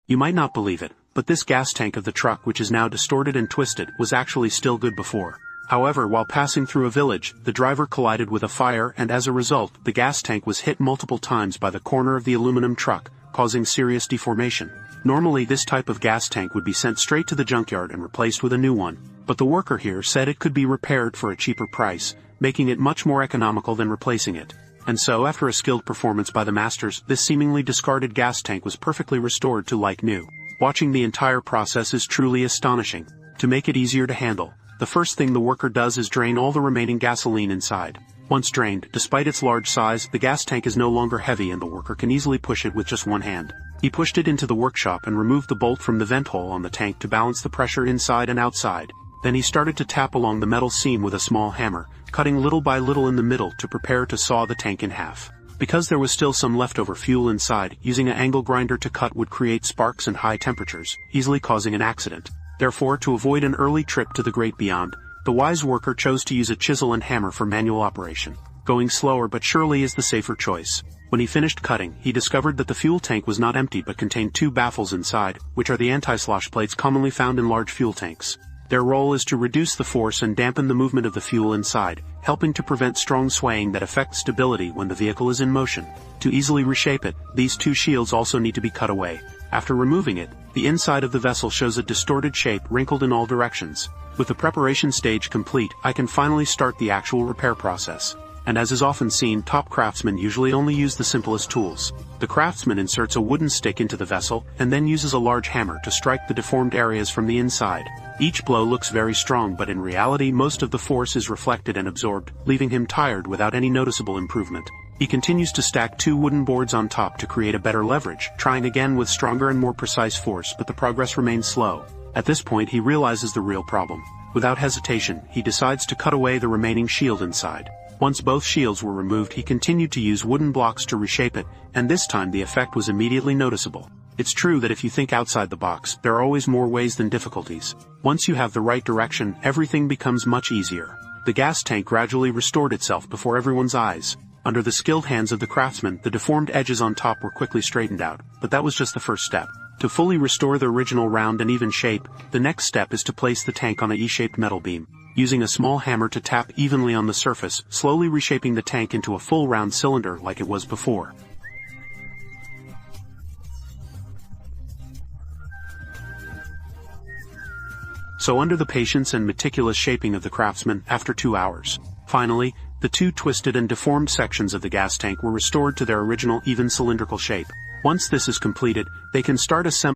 You might not believe it, but this gas tank of the truck, which is now distorted and twisted, was actually still good before. However, while passing through a village, the driver collided with a fire, and as a result, the gas tank was hit multiple times by the corner of the aluminum truck, causing serious deformation. Normally, this type of gas tank would be sent straight to the junkyard and replaced with a new one, but the worker here said it could be repaired for a cheaper price, making it much more economical than replacing it. And so, after a skilled performance by the masters, this seemingly discarded gas tank was perfectly restored to like new. Watching the entire process is truly astonishing. To make it easier to handle, the first thing the worker does is drain all the remaining gasoline inside. Once drained, despite its large size, the gas tank is no longer heavy and the worker can easily push it with just one hand. He pushed it into the workshop and removed the bolt from the vent hole on the tank to balance the pressure inside and outside. Then he started to tap along the metal seam with a small hammer, cutting little by little in the middle to prepare to saw the tank in half. Because there was still some leftover fuel inside, using an angle grinder to cut would create sparks and high temperatures, easily causing an accident. Therefore, to avoid an early trip to the great beyond, the wise worker chose to use a chisel and hammer for manual operation. Going slower but surely is the safer choice. When he finished cutting, he discovered that the fuel tank was not empty but contained two baffles inside, which are the anti-slosh plates commonly found in large fuel tanks. Their role is to reduce the force and dampen the movement of the fuel inside, helping to prevent strong swaying that affects stability when the vehicle is in motion. To easily reshape it, these two shields also need to be cut away. After removing it, the inside of the vessel shows a distorted shape wrinkled in all directions. With the preparation stage complete, I can finally start the actual repair process. And as is often seen, top craftsmen usually only use the simplest tools. The craftsman inserts a wooden stick into the vessel, and then uses a large hammer to strike the deformed areas from the inside. Each blow looks very strong, but in reality most of the force is reflected and absorbed, leaving him tired without any noticeable improvement. He continues to stack two wooden boards on top to create a better leverage, trying again with stronger and more precise force, but the progress remains slow. At this point he realizes the real problem. Without hesitation, he decides to cut away the remaining shield inside. Once both shields were removed, he continued to use wooden blocks to reshape it, and this time the effect was immediately noticeable. It's true that if you think outside the box, there are always more ways than difficulties. Once you have the right direction, everything becomes much easier. The gas tank gradually restored itself before everyone's eyes. Under the skilled hands of the craftsman, the deformed edges on top were quickly straightened out, but that was just the first step. To fully restore the original round and even shape, the next step is to place the tank on a E-shaped metal beam. Using a small hammer to tap evenly on the surface, slowly reshaping the tank into a full round cylinder like it was before. So under the patience and meticulous shaping of the craftsman, after 2 hours, finally, the two twisted and deformed sections of the gas tank were restored to their original even cylindrical shape. Once this is completed, they can start assembling